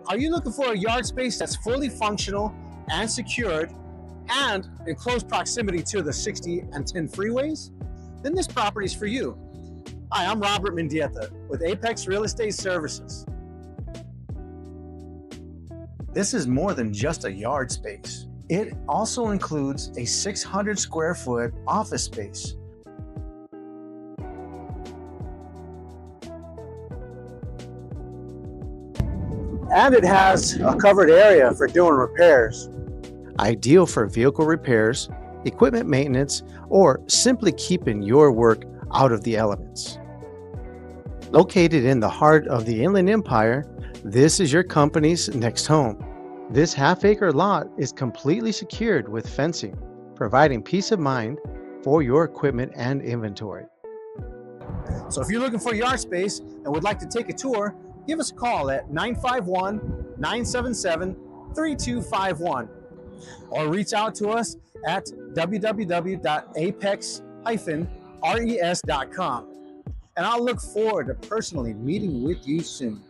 Are you looking for a yard space that's fully functional and secured and in close proximity to the 60 and 10 freeways? Then this property is for you. Hi, I'm Robert Mendieta with Apex Real Estate Services. This is more than just a yard space. It also includes a 600 square foot office space. And it has a covered area for doing repairs. Ideal for vehicle repairs, equipment maintenance, or simply keeping your work out of the elements. Located in the heart of the Inland Empire, this is your company's next home. This half-acre lot is completely secured with fencing, providing peace of mind for your equipment and inventory. So if you're looking for yard space and would like to take a tour, give us a call at 951-977-3251 or reach out to us at www.apex-res.com. And I'll look forward to personally meeting with you soon.